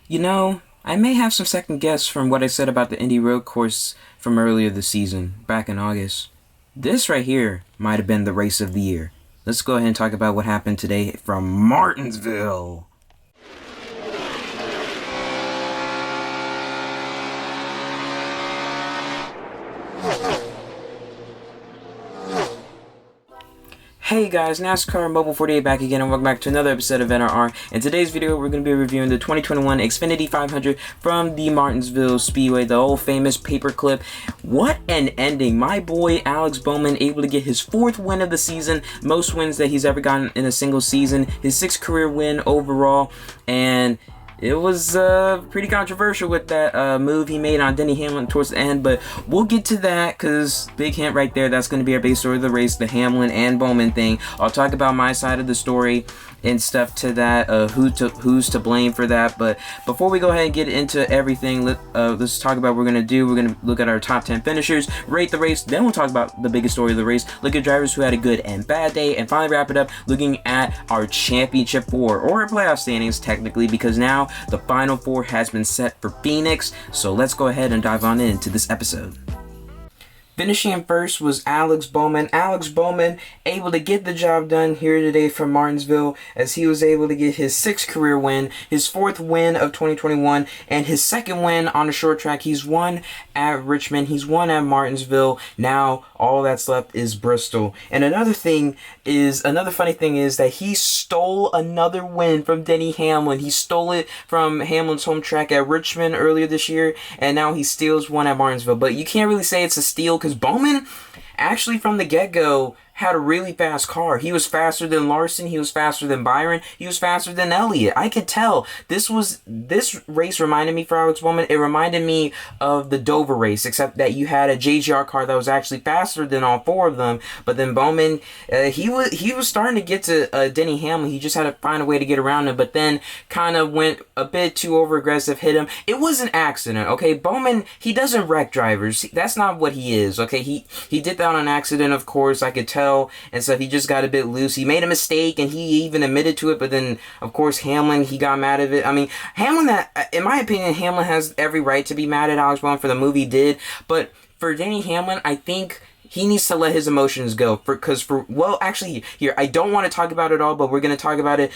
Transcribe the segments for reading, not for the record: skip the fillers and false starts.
You know, I may have some second guess from what I said about the Indy Road Course from earlier this season, back in August. This right here might have been the race of the year. Let's go ahead and talk about what happened today from Martinsville. Hey guys, NASCAR Mobile 48 back again, and welcome back to another episode of NRR. In today's video, we're going to be reviewing the 2021 Xfinity 500 from the Martinsville Speedway, the old famous paperclip. What an ending. My boy Alex Bowman able to get his 4th win of the season, most wins that he's ever gotten in a single season, his 6th career win overall, and it was pretty controversial with that move he made on Denny Hamlin towards the end, but we'll get to that because big hint right there, that's going to be our base story of the race, the Hamlin and Bowman thing. I'll talk about my side of the story and stuff to that, who's to blame for that. But before we go ahead and get into everything, let's talk about what we're going to do. We're going to look at our top 10 finishers, rate the race, then we'll talk about the biggest story of the race, look at drivers who had a good and bad day, and finally wrap it up looking at our championship 4, or our playoff standings technically, because now the final 4 has been set for Phoenix. So let's go ahead and dive on into this episode. Finishing first was Alex Bowman. Alex Bowman able to get the job done here today from Martinsville, as he was able to get his 6th career win, his 4th win of 2021, and his 2nd win on the short track. He's won at Richmond, he's won at Martinsville. Now all that's left is Bristol. And another funny thing is that he stole another win from Denny Hamlin. He stole it from Hamlin's home track at Richmond earlier this year, and now he steals one at Martinsville. But you can't really say it's a steal, because Bowman actually from the get-go had a really fast car. He was faster than Larson, he was faster than Byrne, he was faster than Elliott. I could tell. This race reminded me for Alex Bowman, it reminded me of the Dover race, except that you had a JGR car that was actually faster than all 4 of them. But then Bowman, he was starting to get to Denny Hamlin. He just had to find a way to get around him, but then kind of went a bit too over aggressive, hit him. It was an accident, okay? Bowman, he doesn't wreck drivers. That's not what he is, okay? He did that on an accident, of course. I could tell and stuff. He just got a bit loose. He made a mistake and he even admitted to it, but then of course Hamlin, he got mad at it. I mean, in my opinion, Hamlin has every right to be mad at Alex Bowman for the move he did, but for Denny Hamlin, I think he needs to let his emotions go. Actually, here, I don't want to talk about it all, but we're going to talk about it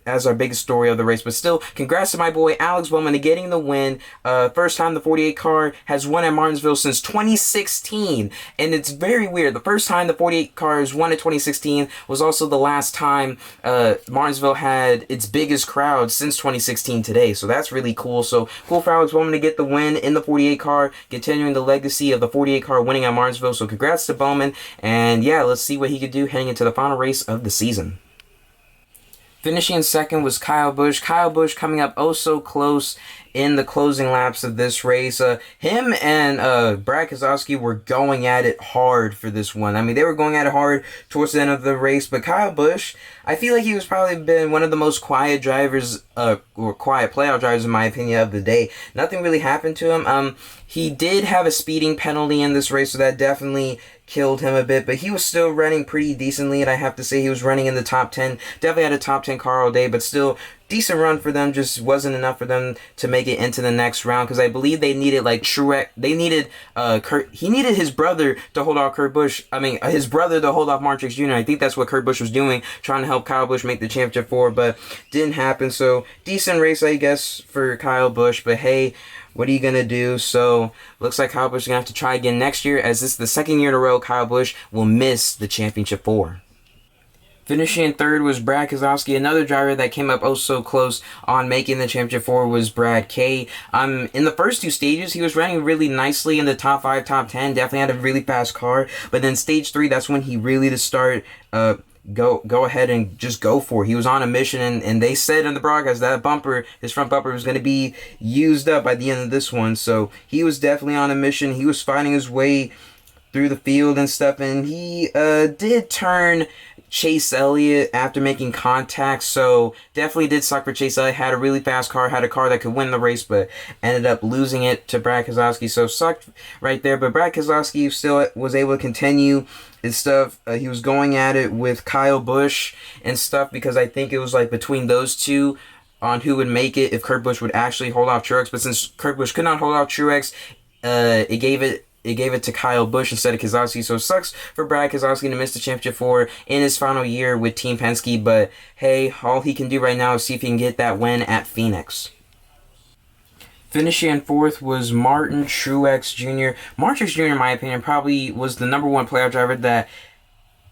as our biggest story of the race. But still, congrats to my boy Alex Bowman to getting the win. First time the 48 car has won at Martinsville since 2016. And it's very weird. The first time the 48 cars won at 2016 was also the last time Martinsville had its biggest crowd since 2016 today. So that's really cool. So cool for Alex Bowman to get the win in the 48 car, continuing the legacy of the 48 car winning at Martinsville. So congrats to Bowman. And yeah, let's see what he could do heading into the final race of the season. Finishing second was Kyle Busch. Kyle Busch coming up oh so close in the closing laps of this race. Him and Brad Keselowski were going at it hard for this one. I mean, they were going at it hard towards the end of the race, but Kyle Busch, I feel like he was probably been one of the most quiet drivers, or quiet playoff drivers in my opinion of the day. Nothing really happened to him. He did have a speeding penalty in this race, so that definitely killed him a bit, but he was still running pretty decently, and I have to say he was running in the top 10. Definitely had a top 10 car all day, but still decent run for them. Just wasn't enough for them to make it into the next round, because I believe they needed like Truex. They needed he needed his brother to hold off his brother to hold off Mark Truex Jr. I think that's what Kurt Busch was doing, trying to help Kyle Busch make the championship 4, but didn't happen. So decent race, I guess, for Kyle Busch, but hey, what are you going to do? So looks like Kyle Busch is going to have to try again next year, as this is the 2nd year in a row Kyle Busch will miss the championship 4. Finishing third was Brad Keselowski. Another driver that came up oh so close on making the championship 4 was Brad K. In the first 2 stages, he was running really nicely in the top 5, top 10. Definitely had a really fast car. But then stage 3, that's when he really to start go ahead and just go for it. He was on a mission, and they said in the broadcast that his front bumper was going to be used up by the end of this one. So he was definitely on a mission. He was finding his way through the field and stuff, and he did turn Chase Elliott after making contact, so definitely did suck for Chase Elliott. Had a really fast car, had a car that could win the race, but ended up losing it to Brad Keselowski, so sucked right there. But Brad Keselowski still was able to continue his stuff. He was going at it with Kyle Busch and stuff, because I think it was like between those two, on who would make it if Kurt Busch would actually hold off Truex. But since Kurt Busch could not hold off Truex, it gave it to Kyle Busch instead of Keselowski. So it sucks for Brad Keselowski to miss the championship for in his final year with Team Penske. But hey, all he can do right now is see if he can get that win at Phoenix. Finishing in fourth was Martin Truex Jr. Martin Truex Jr., in my opinion, probably was the #1 playoff driver that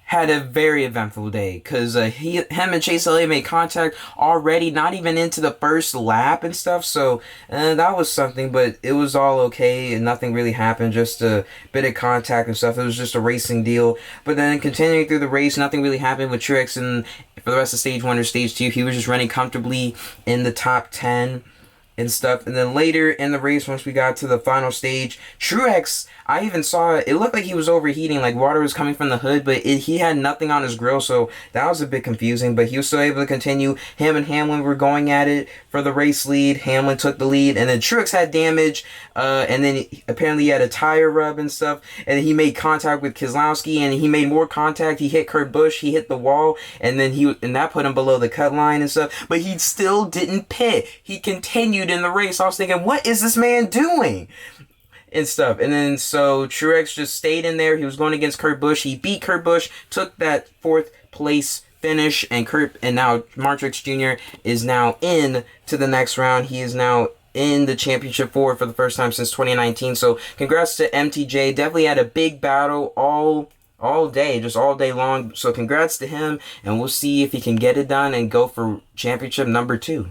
had a very eventful day, because him and Chase Elliott made contact already, not even into the first lap and stuff, so that was something, but it was all okay, and nothing really happened, just a bit of contact and stuff. It was just a racing deal. But then continuing through the race, nothing really happened with Truex, and for the rest of Stage 1 or Stage 2, he was just running comfortably in the top 10 and stuff. And then later in the race, once we got to the final stage, Truex, I even saw it looked like he was overheating, like water was coming from the hood, but he had nothing on his grill, so that was a bit confusing. But he was still able to continue. Him and Hamlin were going at it for the race lead. Hamlin took the lead, and then Truex had damage, and then apparently he had a tire rub and stuff, and he made contact with Keselowski, and he made more contact. He hit Kurt Busch, he hit the wall, and then that put him below the cut line and stuff, but he still didn't pit. He continued in the race. I was thinking, what is this man doing? And stuff. And then so Truex just stayed in there. He was going against Kurt Busch. He beat Kurt Busch, took that 4th place finish, and now Martin Truex Jr. is now in to the next round. He is now in the championship for the first time since 2019. So congrats to MTJ. Definitely had a big battle all day, just all day long. So congrats to him, and we'll see if he can get it done and go for championship #2.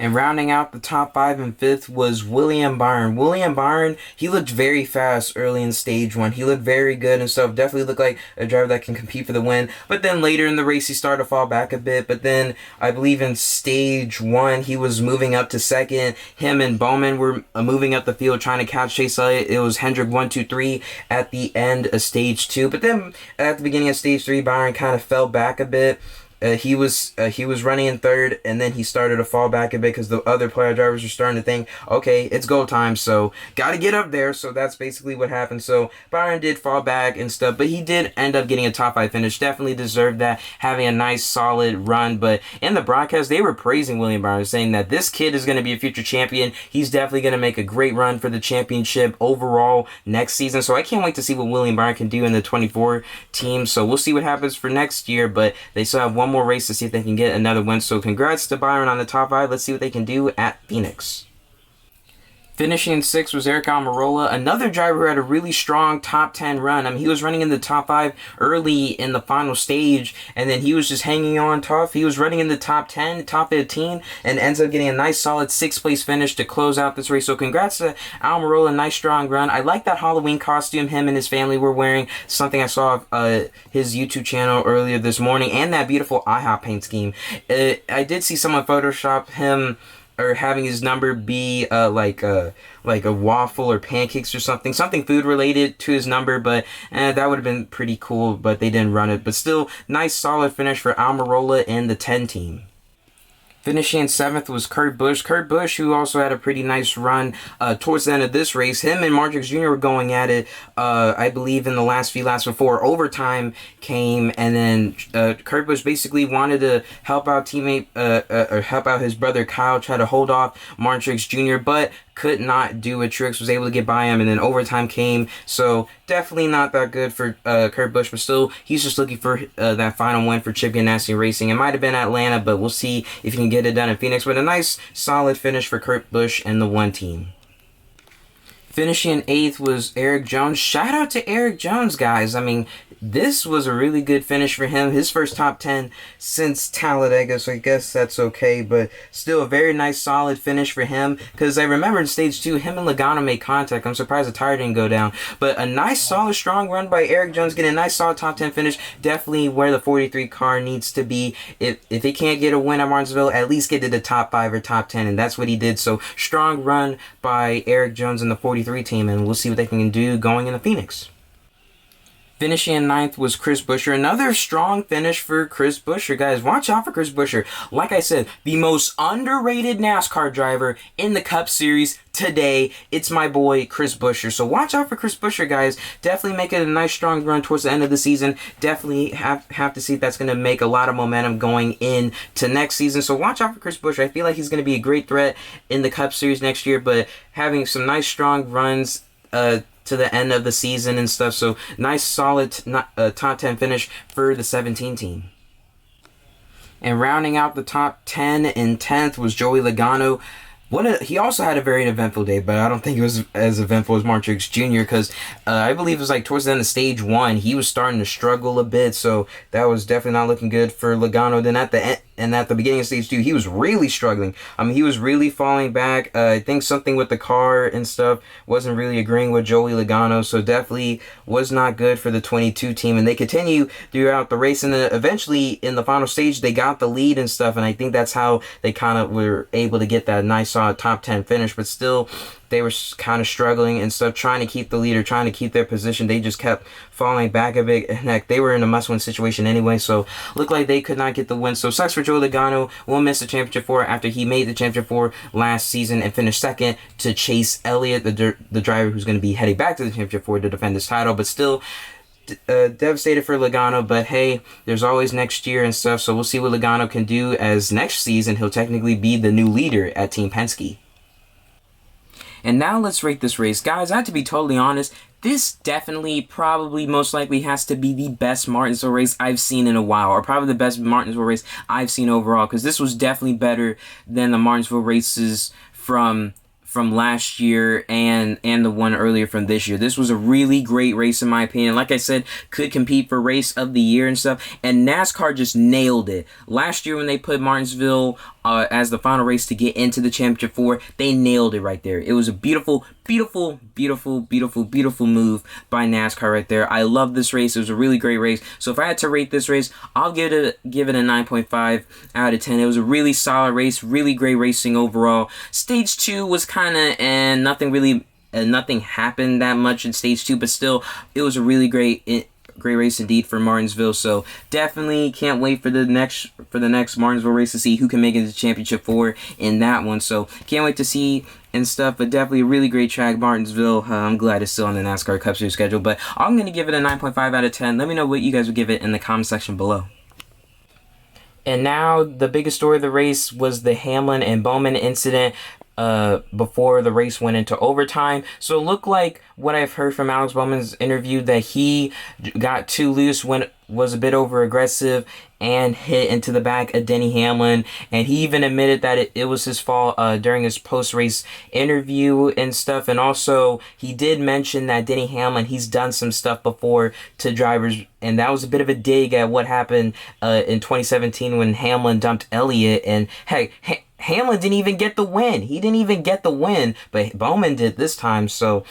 And rounding out the top 5 and 5th was William Byrne. William Byrne, he looked very fast early in Stage 1. He looked very good and stuff. Definitely looked like a driver that can compete for the win. But then later in the race, he started to fall back a bit. But then, I believe in Stage 1, he was moving up to second. Him and Bowman were moving up the field trying to catch Chase Elliott. It was Hendrick 1, 2, 3 at the end of Stage 2. But then, at the beginning of Stage 3, Byrne kind of fell back a bit. He was running in third, and then he started to fall back a bit because the other player drivers were starting to think, okay, it's go time, so got to get up there. So that's basically what happened. So Byron did fall back and stuff, but he did end up getting a top 5 finish. Definitely deserved that, having a nice solid run. But in the broadcast, they were praising William Byron, saying that this kid is going to be a future champion. He's definitely going to make a great run for the championship overall next season. So I can't wait to see what William Byron can do in the 24 team. So we'll see what happens for next year, but they still have one more race to see if they can get another win. So congrats to Byron on the top 5. Let's see what they can do at Phoenix. Finishing in 6th was Eric Almarola, another driver who had a really strong top 10 run. I mean, he was running in the top 5 early in the final stage, and then he was just hanging on tough. He was running in the top 10, top 15, and ends up getting a nice solid 6th place finish to close out this race. So congrats to Almarola, nice strong run. I like that Halloween costume him and his family were wearing, something I saw his YouTube channel earlier this morning, and that beautiful IHOP paint scheme. I did see someone Photoshop him, or having his number be like a waffle or pancakes or something food related to his number, but that would have been pretty cool, but they didn't run it. But still, nice solid finish for Almarola and the 10 team. Finishing in 7th was Kurt Busch. Kurt Busch, who also had a pretty nice run towards the end of this race. Him and Martin Truex Jr. were going at it, I believe, in the last few laps before overtime came. And then Kurt Busch basically wanted to help out teammate, or help out his brother Kyle, try to hold off Martin Truex Jr., but could not do it. Truex was able to get by him, and then overtime came. So definitely not that good for Kurt Busch, but still, he's just looking for that final win for Chip Ganassi Racing. It might have been Atlanta, but we'll see if he can get it done in Phoenix. But a nice, solid finish for Kurt Busch and the 1 team. Finishing in 8th was Eric Jones. Shout out to Eric Jones, guys. I mean, this was a really good finish for him. His first top 10 since Talladega, so I guess that's okay. But still a very nice, solid finish for him. Because I remember in Stage 2, him and Logano made contact. I'm surprised the tire didn't go down. But a nice, solid, strong run by Eric Jones. Getting a nice, solid top 10 finish. Definitely where the 43 car needs to be. If he can't get a win at Martinsville, at least get to the top 5 or top 10. And that's what he did. So strong run by Eric Jones and the 43 team. And we'll see what they can do going into Phoenix. Finishing in ninth was Chris Buescher. Another strong finish for Chris Buescher. Guys, watch out for Chris Buescher. Like I said, the most underrated NASCAR driver in the Cup Series today. It's my boy, Chris Buescher. So watch out for Chris Buescher, guys. Definitely make it a nice, strong run towards the end of the season. Definitely have to see if that's going to make a lot of momentum going into next season. So watch out for Chris Buescher. I feel like he's going to be a great threat in the Cup Series next year, but having some nice, strong runs to the end of the season and stuff. So nice, solid top 10 finish for the 17 team. And rounding out the top 10 in 10th was Joey Logano. He also had a very eventful day, but I don't think it was as eventful as Martin Truex Jr. because I believe it was like towards the end of stage 1, he was starting to struggle a bit, so that was definitely not looking good for Logano. Then at the end, and at the beginning of stage 2, he was really struggling. I mean, he was really falling back. I think something with the car and stuff wasn't really agreeing with Joey Logano, so definitely was not good for the 22 team. And they continue throughout the race, and then eventually in the final stage, they got the lead and stuff, and I think that's how they kind of were able to get that nice solid top 10 finish. But still, they were kind of struggling and stuff, trying to keep the leader, trying to keep their position. They just kept falling back a bit. Heck, they were in a must-win situation anyway, so looked like they could not get the win. So sucks for Joey Logano. Will miss the championship 4 after he made the championship 4 last season and finished second to Chase Elliott, the driver who's going to be heading back to the championship 4 to defend his title. But still, devastated for Logano, but hey, there's always next year and stuff, so we'll see what Logano can do, as next season he'll technically be the new leader at Team Penske. And now let's rate this race. Guys, I have to be totally honest, this definitely, probably, most likely has to be the best Martinsville race I've seen in a while, or probably the best Martinsville race I've seen overall, because this was definitely better than the Martinsville races from last year and the one earlier from this year. This was a really great race in my opinion. Like I said, could compete for race of the year and stuff, and NASCAR just nailed it. Last year when they put Martinsville as the final race to get into the championship 4, they nailed it right there. It was a beautiful move by NASCAR right there. I love this race. It was a really great race. So if I had to rate this race, I'll give it a 9.5 out of 10. It was a really solid race, really great racing overall. Stage 2 was kind of, and nothing happened that much in stage 2, but still, it was a really great race indeed for Martinsville. So definitely can't wait for the next Martinsville race to see who can make it to championship 4 in that one. So can't wait to see and stuff, but definitely a really great track, Martinsville. I'm glad it's still on the NASCAR Cup Series schedule, but I'm going to give it a 9.5 out of 10. Let me know what you guys would give it in the comment section below. And now the biggest story of the race was the Hamlin and Bowman incident before the race went into overtime. So it looked like what I've heard from Alex Bowman's interview that he got too loose, was a bit over aggressive and hit into the back of Denny Hamlin, and he even admitted that it was his fault during his post-race interview and stuff. And also he did mention that Denny Hamlin, he's done some stuff before to drivers, and that was a bit of a dig at what happened in 2017 when Hamlin dumped Elliott. And hey, Hamlin didn't even get the win. He didn't even get the win, but Bowman did this time. So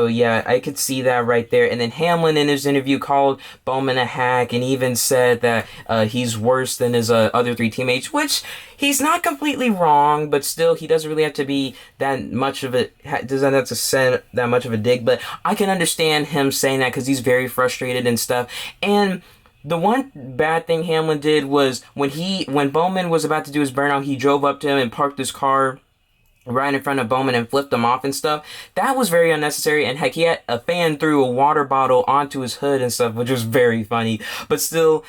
yeah, I could see that right there. And then Hamlin in his interview called Bowman a hack and even said that he's worse than his other 3 teammates, which he's not completely wrong, but still he doesn't really have to be that much of a, doesn't have to send that much of a dig. But I can understand him saying that because he's very frustrated and stuff. And the one bad thing Hamlin did was when Bowman was about to do his burnout, he drove up to him and parked his car right in front of Bowman and flipped him off and stuff. That was very unnecessary, and heck, he had a fan threw a water bottle onto his hood and stuff, which was very funny. But still,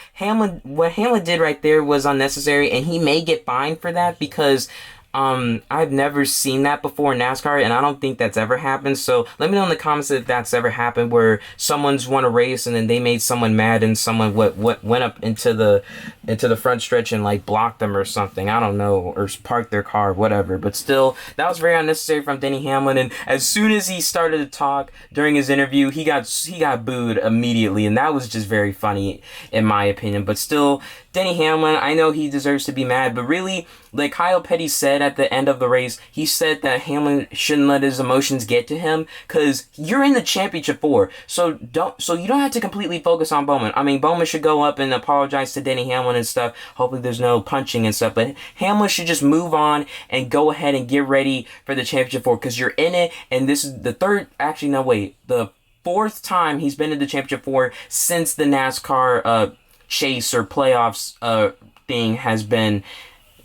what Hamlin did right there was unnecessary, and he may get fined for that because I've never seen that before in NASCAR, and I don't think that's ever happened. So let me know in the comments if that's ever happened, where someone's won a race and then they made someone mad and someone went up into the front stretch and like blocked them or something. I don't know, or parked their car, whatever. But still, that was very unnecessary from Denny Hamlin. And as soon as he started to talk during his interview, he got booed immediately, and that was just very funny in my opinion. But still, Denny Hamlin, I know he deserves to be mad, but really, like Kyle Petty said at the end of the race, he said that Hamlin shouldn't let his emotions get to him because you're in the championship 4. So you don't have to completely focus on Bowman. I mean, Bowman should go up and apologize to Denny Hamlin and stuff. Hopefully there's no punching and stuff, but Hamlin should just move on and go ahead and get ready for the championship 4 because you're in it, and this is the third, actually, no, wait, the 4th time he's been in the championship 4 since the NASCAR chase or playoffs thing has been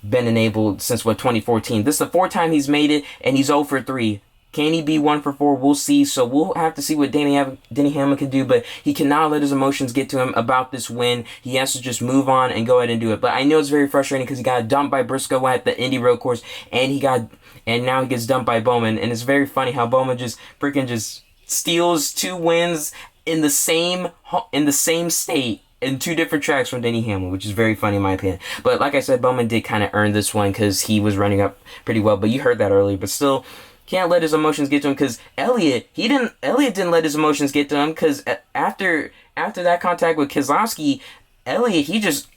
enabled since 2014. This is the 4th time he's made it, and he's 0 for 3. Can he be 1 for 4? We'll see. So we'll have to see what Denny Hamlin can do, but he cannot let his emotions get to him about this win. He has to just move on and go ahead and do it. But I know it's very frustrating because he got dumped by Briscoe at the Indy Road Course, and now he gets dumped by Bowman. And it's very funny how Bowman just steals 2 wins in the same state in 2 different tracks from Denny Hamlin, which is very funny in my opinion. But like I said, Bowman did kind of earn this one because he was running up pretty well. But you heard that earlier. But still, can't let his emotions get to him because Elliott didn't let his emotions get to him because after that contact with Keselowski, Elliott, he just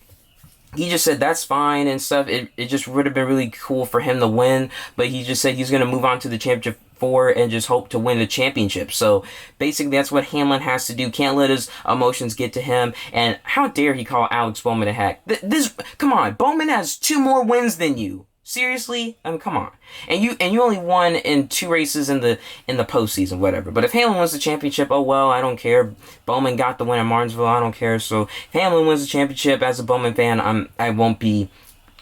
said that's fine and stuff. It just would have been really cool for him to win, but he just said he's going to move on to the championship 4 and just hope to win the championship. So basically that's what Hamlin has to do. Can't let his emotions get to him. And how dare he call Alex Bowman a hack? Come on, Bowman has 2 more wins than you. Seriously? I mean, come on. And you only won in 2 races in the postseason, whatever. But if Hamlin wins the championship, oh well, I don't care. Bowman got the win at Martinsville, I don't care. So if Hamlin wins the championship, as a Bowman fan, I won't be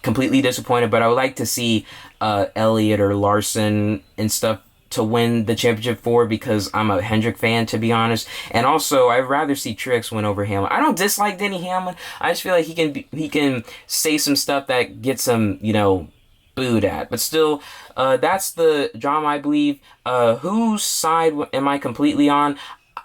completely disappointed. But I would like to see Elliott or Larson and stuff to win the championship 4 because I'm a Hendrick fan, to be honest. And also, I'd rather see Truex win over Hamlin. I don't dislike Denny Hamlin. I just feel like he can say some stuff that gets him, booed at. But still, that's the drama, I believe. Whose side am I completely on?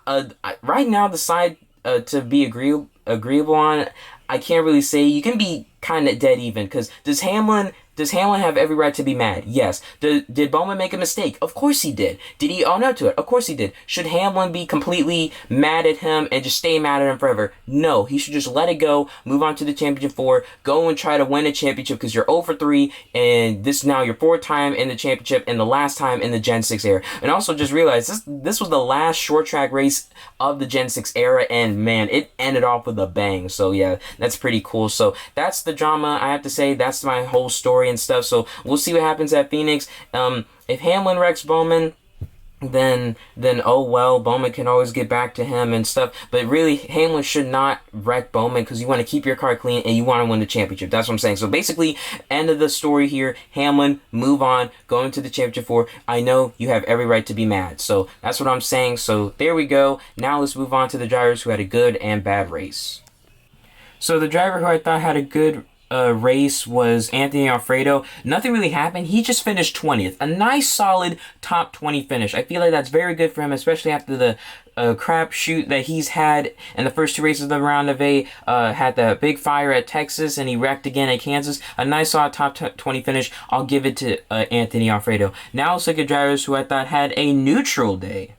Right now, the side to be agreeable on, I can't really say. You can be kind of dead even, because does Hamlin have every right to be mad? Yes. Did Bowman make a mistake? Of course he did. Did he own up to it? Of course he did. Should Hamlin be completely mad at him and just stay mad at him forever? No. He should just let it go, move on to the championship 4, go and try to win a championship because you're 0 for 3, and this is now your 4th time in the championship and the last time in the Gen 6 era. And also just realize this was the last short track race of the Gen 6 era, and man, it ended off with a bang. So yeah, that's pretty cool. So that's the drama, I have to say. That's my whole story and stuff. So we'll see what happens at Phoenix. If Hamlin wrecks Bowman, then oh well, Bowman can always get back to him and stuff. But really, Hamlin should not wreck Bowman because you want to keep your car clean and you want to win the championship. That's what I'm saying. So basically, end of the story here. Hamlin, move on, go into the championship 4. I know you have every right to be mad. So that's what I'm saying. So there we go. Now let's move on to the drivers who had a good and bad race. So the driver who I thought had a good race was Anthony Alfredo. Nothing really happened. He just finished 20th. A nice, solid top 20 finish. I feel like that's very good for him, especially after the crap shoot that he's had in the first 2 races of the round of 8. Had the big fire at Texas, and he wrecked again at Kansas. A nice, solid top 20 finish. I'll give it to Anthony Alfredo. Now let's look at drivers who I thought had a neutral day.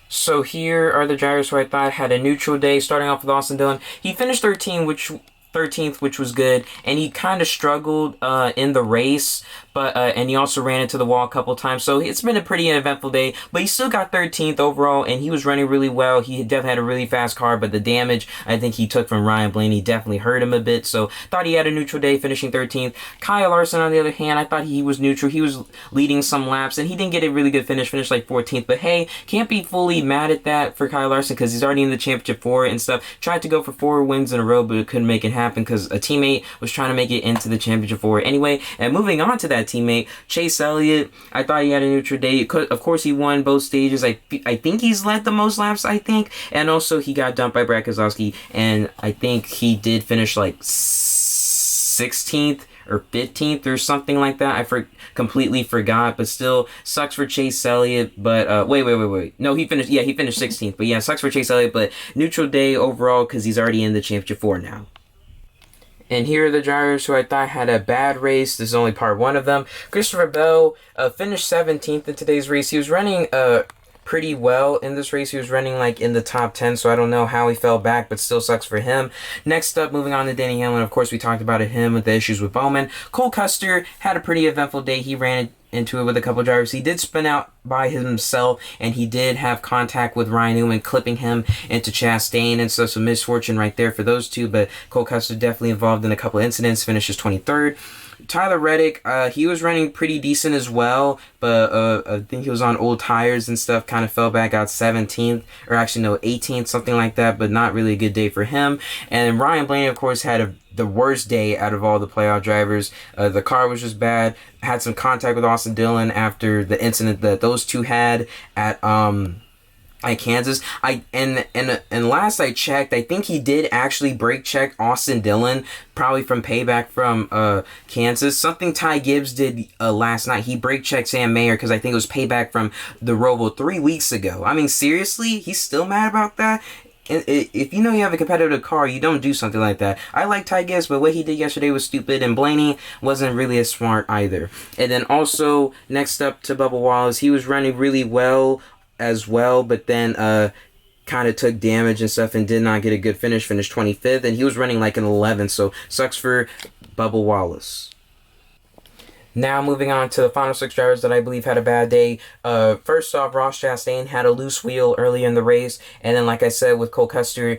So here are the drivers who I thought had a neutral day, starting off with Austin Dillon. He finished 13th, which was good, and he kind of struggled in the race, but and he also ran into the wall a couple times. So it's been a pretty eventful day, but he still got 13th overall, and he was running really well. He definitely had a really fast car, but the damage I think he took from Ryan Blaney definitely hurt him a bit. So thought he had a neutral day, finishing 13th. Kyle Larson, on the other hand, I thought he was neutral. He was leading some laps, and he didn't get a really good finish, finished like 14th. But hey, can't be fully mad at that for Kyle Larson because he's already in the championship 4 and stuff. Tried to go for 4 wins in a row, but couldn't make it happen because a teammate was trying to make it into the championship 4 anyway. And moving on to that teammate, Chase Elliott, I thought he had a neutral day. Of course, he won both stages. I think he's led the most laps, I think. And also, he got dumped by Brad Keselowski, and I think he did finish like 16th or 15th or something like that. I completely forgot, but still sucks for Chase Elliott. But wait. No, he finished 16th. But yeah, sucks for Chase Elliott, but neutral day overall because he's already in the championship 4 now. And here are the drivers who I thought had a bad race. This is only part 1 of them. Christopher Bell finished 17th in today's race. He was running pretty well in this race. He was running like in the top 10, so I don't know how he fell back, but still sucks for him. Next up, moving on to Denny Hamlin. Of course, we talked about him with the issues with Bowman. Cole Custer had a pretty eventful day. He ran into it with a couple of drivers. He did spin out by himself, and he did have contact with Ryan Newman, clipping him into Chastain, and so some misfortune right there for those two. But Cole Custer definitely involved in a couple of incidents, finishes 23rd. Tyler Reddick, he was running pretty decent as well, but I think he was on old tires and stuff, kind of fell back out 17th, or actually no, 18th, something like that, but not really a good day for him. And Ryan Blaney, of course, had the worst day out of all the playoff drivers. The car was just bad. Had some contact with Austin Dillon after the incident that those two had at Kansas. And last I checked, I think he did actually brake check Austin Dillon, probably from payback from Kansas. Something Ty Gibbs did last night. He brake checked Sam Mayer because I think it was payback from the Roval 3 weeks ago. I mean, seriously, he's still mad about that? If you know you have a competitive car, you don't do something like that. I like Ty Gibbs, but what he did yesterday was stupid, and Blaney wasn't really as smart either. And then also, next up to Bubba Wallace, he was running really well as well, but then kind of took damage and stuff and did not get a good finish, finished 25th, and he was running like an 11th, so sucks for Bubba Wallace. Now moving on to the final 6 drivers that I believe had a bad day. First off, Ross Chastain had a loose wheel earlier in the race, and then like I said with Cole Custer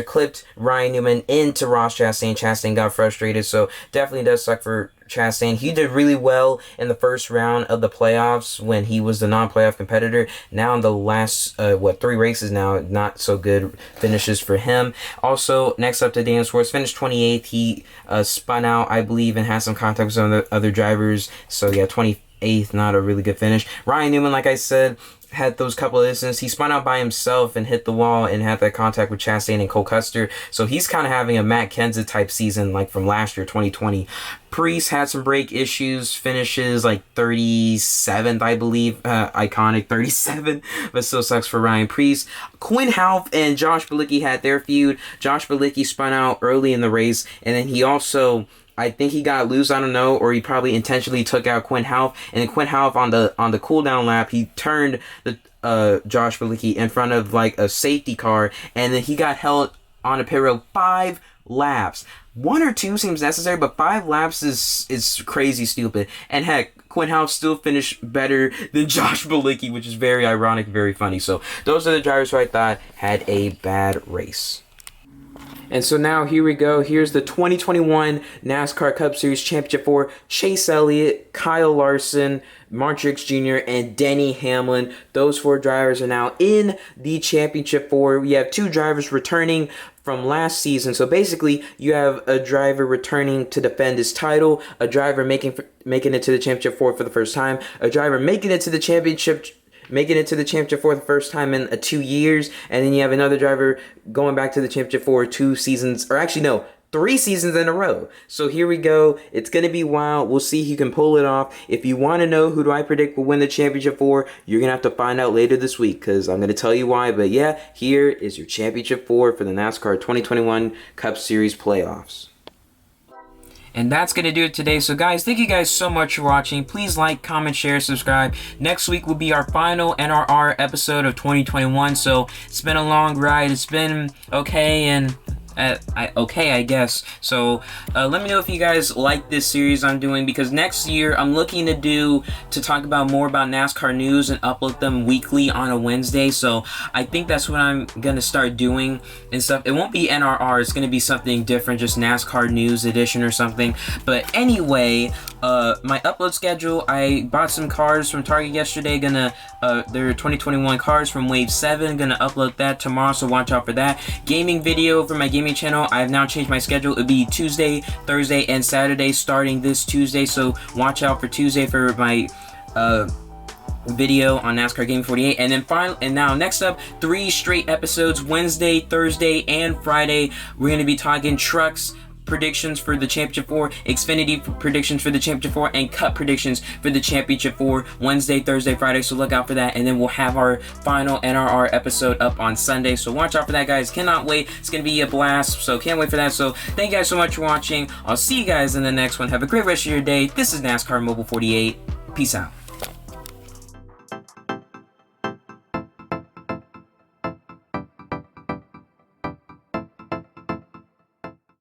clipped Ryan Newman into Ross Chastain. Chastain got frustrated, so definitely does suck for Chastain. He did really well in the first round of the playoffs when he was the non-playoff competitor. Now in the last 3 races now, not so good finishes for him. Also, next up to Daniel Suarez, finished 28th. He spun out, I believe, and had some contact with some of the other drivers. So yeah, 28th, not a really good finish. Ryan Newman, like I said, had those couple of instances. He spun out by himself and hit the wall and had that contact with Chastain and Cole Custer. So he's kind of having a Matt Kenseth type season like from last year, 2020. Priest had some brake issues, finishes like 37th, I believe. Iconic 37, but still sucks for Ryan Priest. Quinn Half and Josh Bilicki had their feud. Josh Bilicki spun out early in the race, and then he also, I think he got loose, I don't know, or he probably intentionally took out Quinn Half, and then Quinn Half on the cooldown lap, he turned the Josh Bilicki in front of like a safety car, and then he got held on a pit road 5 laps. 1 or 2 seems necessary, but 5 laps is crazy stupid. And heck, Quinn Half still finished better than Josh Bilicki, which is very ironic, very funny. So those are the drivers who I thought had a bad race. And so now here we go. Here's the 2021 NASCAR Cup Series Championship for Chase Elliott, Kyle Larson, Mark Truex Jr., and Denny Hamlin. Those 4 drivers are now in the Championship 4. We have 2 drivers returning from last season. So basically, you have a driver returning to defend his title, a driver making it to the Championship 4 for the first time, a driver making it to the Championship for the first time in 2 years, and then you have another driver going back to the Championship for 2 seasons, or actually no, 3 seasons in a row. So here we go. It's going to be wild. We'll see who can pull it off. If you want to know who do I predict will win the Championship 4, you're going to have to find out later this week, because I'm going to tell you why. But yeah, here is your Championship 4 for the NASCAR 2021 Cup Series playoffs. And that's going to do it today. So guys, thank you guys so much for watching. Please like, comment, share, subscribe. Next week will be our final NRR episode of 2021. So it's been a long ride. It's been okay and I guess. So let me know if you guys like this series I'm doing, because next year I'm looking to talk about more about NASCAR news and upload them weekly on a Wednesday. So I think that's what I'm gonna start doing and stuff. It won't be NRR, it's gonna be something different, just NASCAR news edition or something. But anyway, my upload schedule, I bought some cars from Target yesterday. They're 2021 cars from Wave 7. Gonna upload that tomorrow, so watch out for that. Gaming video for my gaming channel, I have now changed my schedule. It'll be Tuesday, Thursday, and Saturday starting this Tuesday, so watch out for Tuesday for my video on NASCAR Game 48. And then now next up, 3 straight episodes, Wednesday, Thursday, and Friday. We're gonna be talking trucks predictions for the Championship 4, Xfinity predictions for the Championship 4, and Cup predictions for the Championship 4, Wednesday, Thursday, Friday, so look out for that. And then we'll have our final NRR episode up on Sunday, so watch out for that, guys. Cannot wait. It's gonna be a blast, so can't wait for that. So thank you guys so much for watching. I'll see you guys in the next one. Have a great rest of your day. This is NASCAR Mobile 48. Peace out.